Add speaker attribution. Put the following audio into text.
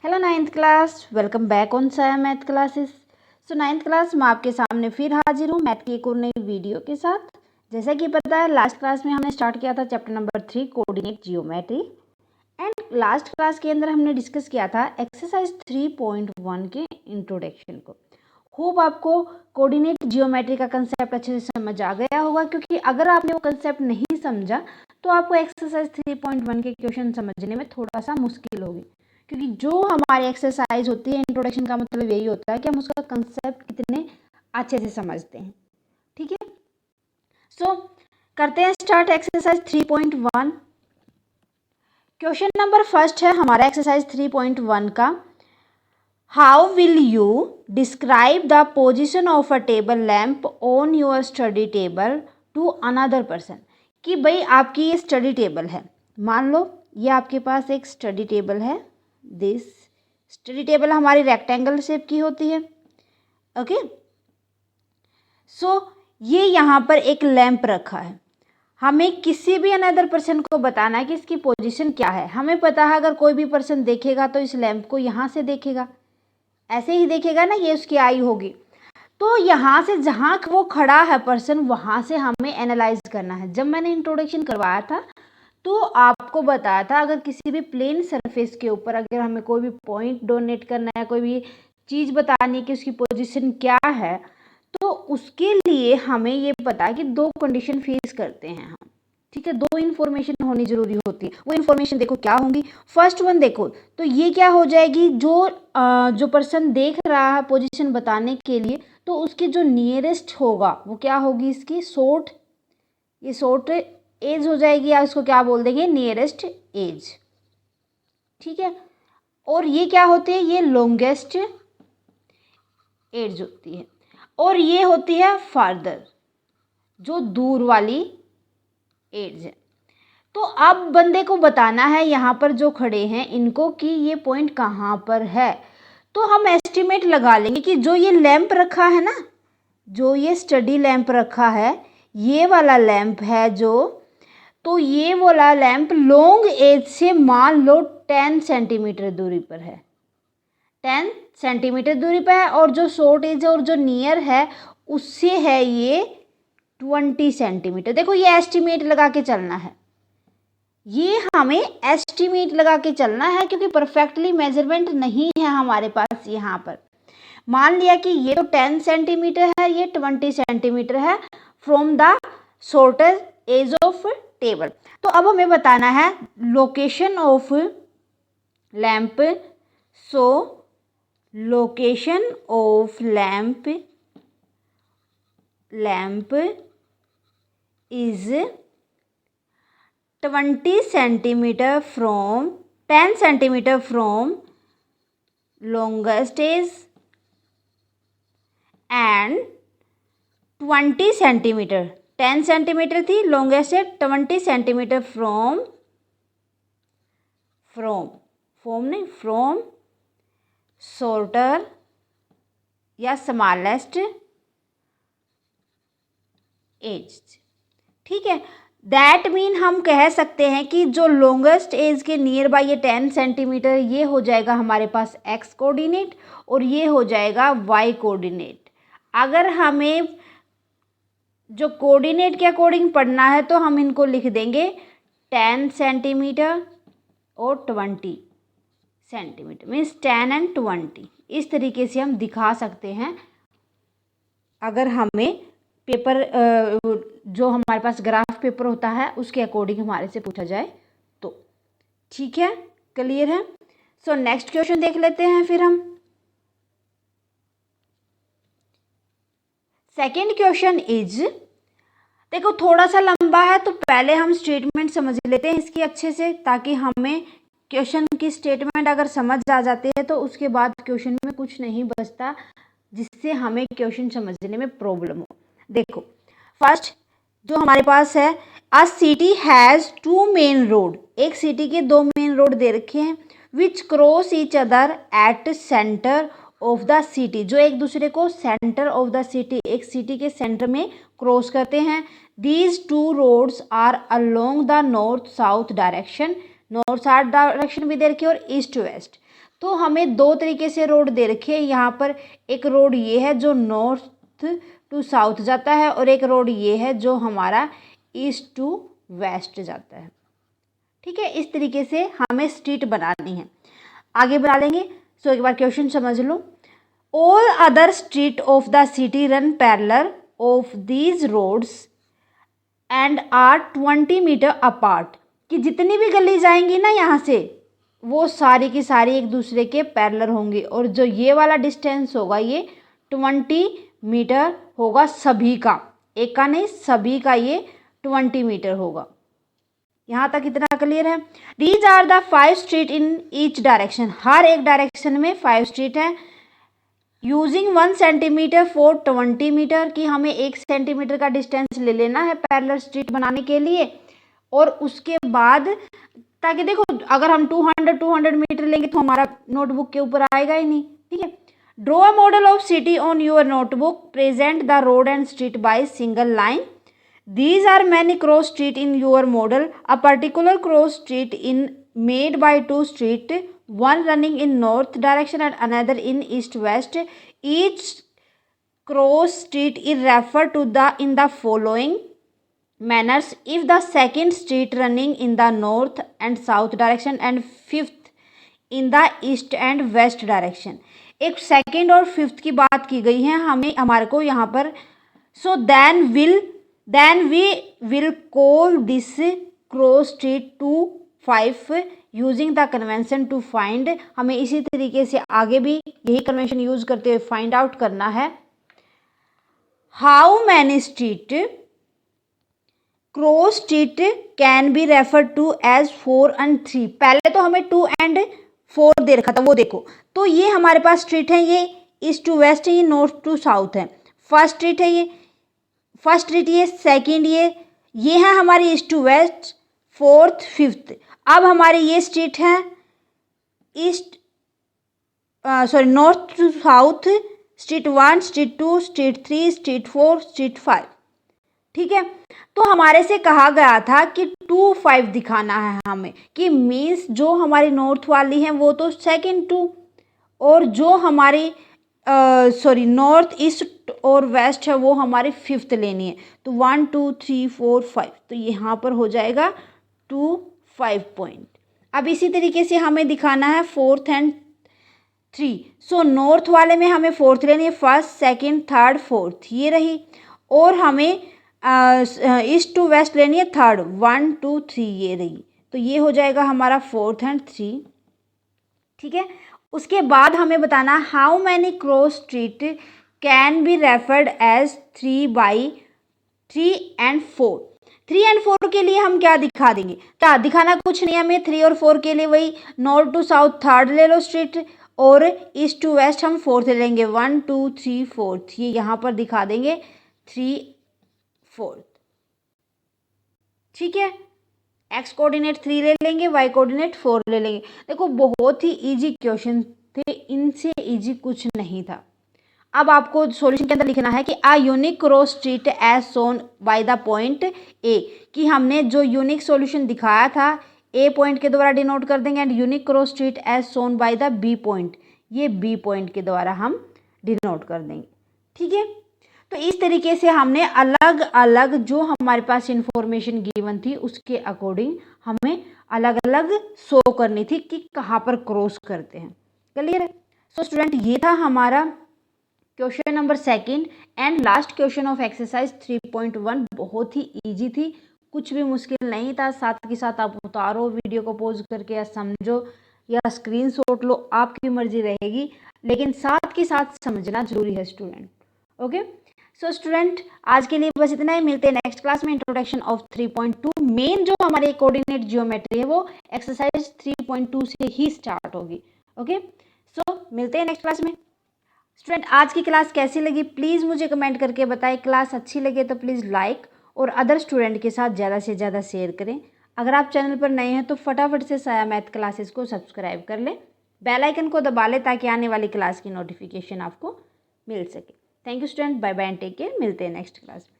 Speaker 1: Hello ninth class, welcome back on Saya math classes. So ninth class मैं आपके सामने फिर हाजिर हूँ मैथ की एक और नई वीडियो के साथ। जैसा कि पता है लास्ट क्लास में हमने स्टार्ट किया था chapter number 3 coordinate geometry and last class के अंदर हमने डिस्कस किया था एक्सरसाइज 3.1 के इंट्रोडक्शन को। होप आपको कोऑर्डिनेट जियोमेट्री का कंसेप्ट अच्छे से समझ आ गया होगा, क्योंकि अगर आपने वो कंसेप्ट नहीं समझा तो आपको एक्सरसाइज 3.1 के क्वेश्चन समझने में थोड़ा सा मुश्किल होगी, क्योंकि जो हमारी एक्सरसाइज होती है इंट्रोडक्शन का मतलब यही होता है कि हम उसका कंसेप्ट कितने अच्छे से समझते हैं। ठीक है, सो करते हैं start exercise 3.1। Question number first है हमारा एक्सरसाइज 3.1 का। How will you describe the position of a table lamp on your study table to another person. कि भाई आपकी ये स्टडी टेबल है, मान लो ये आपके पास एक स्टडी टेबल है। दिस स्टडी टेबल हमारी रेक्टेंगल शेप की होती है। ओके, सो ये यहाँ पर एक लैंप रखा है। हमें किसी भी अनदर पर्सन को बताना है कि इसकी पोजीशन क्या है। हमें पता है अगर कोई भी पर्सन देखेगा तो इस लैंप को यहाँ से देखेगा, ऐसे ही देखेगा ना, ये उसकी आई होगी। तो यहाँ से जहाँ वो खड़ा है पर्सन, वहाँ से हमें एनालाइज करना है। जब मैंने इंट्रोडक्शन करवाया था तो आपको बताया था अगर किसी भी प्लेन सरफेस के ऊपर अगर हमें कोई भी पॉइंट डोनेट करना है, कोई भी चीज़ बतानी है कि उसकी पोजीशन क्या है, तो उसके लिए हमें ये पता है कि दो कंडीशन फेस करते हैं हम। ठीक है, दो इन्फॉर्मेशन होनी जरूरी होती है। वो इन्फॉर्मेशन देखो क्या होंगी। फर्स्ट वन देखो तो ये क्या हो जाएगी, जो पर्सन देख रहा है पोजीशन बताने के लिए, तो उसके जो नियरेस्ट होगा वो क्या होगी, इसकी शॉर्ट, ये शॉर्ट एज हो जाएगी, या इसको क्या बोल देंगे, नियरेस्ट एज। ठीक है, और ये क्या होती है, ये लॉन्गेस्ट एज होती है, और ये होती है फार्दर, जो दूर वाली एज है। तो अब बंदे को बताना है यहाँ पर जो खड़े हैं इनको कि ये पॉइंट कहाँ पर है। तो हम एस्टिमेट लगा लेंगे कि जो ये लैंप रखा है ना, जो ये स्टडी लैंप रखा है, ये वाला लैंप है जो, तो ये वाला लैंप लॉन्ग एज से मान लो 10 सेंटीमीटर दूरी पर है, 10 सेंटीमीटर दूरी पर है। और जो शॉर्ट एज है और जो नियर है उससे है ये 20 सेंटीमीटर। देखो ये एस्टिमेट लगा के चलना है, ये हमें एस्टिमेट लगा के चलना है, क्योंकि परफेक्टली मेजरमेंट नहीं है हमारे पास यहाँ पर। मान लिया कि ये तो 10 सेंटीमीटर है, ये 20 सेंटीमीटर है from the shorter edge of table. तो अब हमें बताना है location of lamp. So location of lamp is 20 centimetre from 10 centimetre from longest edge and 20 centimetre, 10 centimetre थी longest edge, 20 centimetre from shorter या स्मॉलेस्ट एज। ठीक है, दैट मीन हम कह सकते हैं कि जो लॉन्गेस्ट एज के नियर बाय ये 10 सेंटीमीटर, ये हो जाएगा हमारे पास एक्स कोऑर्डिनेट और ये हो जाएगा वाई कोऑर्डिनेट। अगर हमें जो कोऑर्डिनेट के अकॉर्डिंग पढ़ना है तो हम इनको लिख देंगे 10 सेंटीमीटर और 20 सेंटीमीटर, मीन्स 10 एंड 20। इस तरीके से हम दिखा सकते हैं अगर हमें पेपर जो हमारे पास ग्राफ पेपर होता है उसके अकॉर्डिंग हमारे से पूछा जाए तो। ठीक है, क्लियर है। सो नेक्स्ट क्वेश्चन देख लेते हैं फिर हम। सेकेंड क्वेश्चन इज, देखो थोड़ा सा लंबा है तो पहले हम स्टेटमेंट समझ लेते हैं इसकी अच्छे से, ताकि हमें क्वेश्चन की स्टेटमेंट अगर समझ आ जाती है तो उसके बाद क्वेश्चन में कुछ नहीं बचता जिससे हमें क्वेश्चन समझने में प्रॉब्लम हो। देखो फर्स्ट जो हमारे पास है, a city has 2 main road, एक सिटी के 2 मेन रोड दे रखे हैं, which cross each other at centre of the city, जो एक दूसरे को सेंटर ऑफ द सिटी, एक सिटी के सेंटर में क्रॉस करते हैं। These 2 roads are along the north south direction, north south direction भी दे रखी है और ईस्ट वेस्ट। तो हमें दो तरीके से रोड दे रखी है यहाँ पर। एक रोड ये है जो नॉर्थ टू साउथ जाता है और एक रोड ये है जो हमारा ईस्ट टू वेस्ट जाता है। ठीक है, इस तरीके से हमें स्ट्रीट बनानी है। आगे बढ़ा लेंगे। सो एक बार क्वेश्चन समझ लो। All other street of the city run parallel of these roads and are 20 metre apart. कि जितनी भी गली जाएंगी ना यहाँ से, वो सारी की सारी एक दूसरे के पैरेलल होंगी और जो ये वाला डिस्टेंस होगा ये 20 मीटर होगा सभी का, एक का नहीं सभी का ये 20 मीटर होगा। यहाँ तक इतना क्लियर है। These are the 5 street in each direction. हर एक डायरेक्शन में 5 स्ट्रीट है। यूजिंग 1 सेंटीमीटर फॉर 20 मीटर, कि हमें 1 सेंटीमीटर का डिस्टेंस ले लेना है पैरेलल स्ट्रीट बनाने के लिए। और उसके बाद ताकि देखो अगर हम 200 मीटर लेंगे तो हमारा नोटबुक के ऊपर आएगा ही नहीं। ठीक है। Draw a model of city on your notebook, present the road and street by single line. These are many cross street in your model. A particular cross street in made by 2 street, one running in north direction and another in east west. Each cross street is referred to in the following manners. If the second street running in the north and south direction and fifth in the east and west direction. एक second और fifth की बात की गई है हमें हमारे को यहाँ पर। सो then we will call this cross street 2 5 using the convention to find। हमें इसी तरीके से आगे भी यही कन्वेंशन यूज करते हुए फाइंड आउट करना है। How many street cross street can be refer to as 4 and 3। पहले तो हमें 2 and 4 दे रखा था, वो देखो। तो ये हमारे पास स्ट्रीट है, ये ईस्ट टू वेस्ट है, ये नॉर्थ टू साउथ है। फर्स्ट स्ट्रीट है ये, फर्स्ट स्ट्रीट ये, सेकेंड ये है हमारी east to west, fourth fifth. अब हमारी ये स्ट्रीट है north to south, street 1, street 2, street 3, street 4, street 5। ठीक है। तो हमारे से कहा गया था कि 2 5 दिखाना है हमें, कि मीन्स जो हमारी नॉर्थ वाली है वो तो सेकेंड 2 और जो हमारी नॉर्थ ईस्ट और वेस्ट है वो हमारी फिफ्थ लेनी है। तो 1 2 3 4 5, तो यहाँ पर हो जाएगा 2 5 पॉइंट। अब इसी तरीके से हमें दिखाना है 4th and 3। सो नॉर्थ वाले में हमें 4th लेनी है, फर्स्ट सेकेंड थर्ड 4th ये रही। और हमें ईस्ट टू वेस्ट लेनी है थर्ड, 1 2 3 ये रही। तो ये हो जाएगा हमारा 4th and 3। ठीक है। उसके बाद हमें बताना how many cross street can be referred as 3 by 3 and 4। 3 and 4 के लिए हम क्या दिखा देंगे? क्या दिखाना कुछ नहीं, हमें 3 और 4 के लिए वही नॉर्थ टू साउथ थर्ड ले लो स्ट्रीट और ईस्ट टू वेस्ट हम 4th ले लेंगे, 1 2 3 4th ये यहाँ पर दिखा देंगे 3 4th। ठीक है। एक्स कोऑर्डिनेट 3 ले लेंगे, वाई कोऑर्डिनेट 4 ले लेंगे। देखो बहुत ही इजी क्वेश्चन थे, इनसे इजी कुछ नहीं था। अब आपको सॉल्यूशन के अंदर लिखना है कि a unique cross street as shown by the point A, कि हमने जो यूनिक सॉल्यूशन दिखाया था ए पॉइंट के द्वारा डिनोट कर देंगे and unique cross street as shown by the B point, ये बी पॉइंट के द्वारा हम डिनोट कर देंगे। ठीक है। तो इस तरीके से हमने अलग अलग जो हमारे पास इंफॉर्मेशन गिवन थी उसके अकॉर्डिंग हमें अलग अलग शो करनी थी कि कहाँ पर क्रॉस करते हैं। क्लियर है? सो स्टूडेंट ये था हमारा question number 2 and last question of exercise 3.1। बहुत ही इजी थी, कुछ भी मुश्किल नहीं था। साथ के साथ आप उतारो वीडियो को पॉज करके या समझो या स्क्रीनशॉट लो, आपकी मर्जी रहेगी, लेकिन साथ के साथ समझना जरूरी है स्टूडेंट। ओके। सो स्टूडेंट आज के लिए बस इतना ही। मिलते हैं नेक्स्ट क्लास में। इंट्रोडक्शन ऑफ 3.2 मेन जो हमारे कोऑर्डिनेट जियोमेट्री है वो एक्सरसाइज 3.2 से ही स्टार्ट होगी। ओके। सो मिलते हैं नेक्स्ट क्लास में। स्टूडेंट आज की क्लास कैसी लगी प्लीज़ मुझे कमेंट करके बताएं। क्लास अच्छी लगे तो प्लीज़ लाइक और अदर स्टूडेंट के साथ ज़्यादा से ज़्यादा शेयर करें। अगर आप चैनल पर नए हैं तो फटाफट से साया मैथ क्लासेस को सब्सक्राइब कर लें, बेल आइकन को दबा लें ताकि आने वाली क्लास की नोटिफिकेशन आपको मिल सके। Thank you student, bye bye and take care. मिलते हैं नेक्स्ट क्लास में।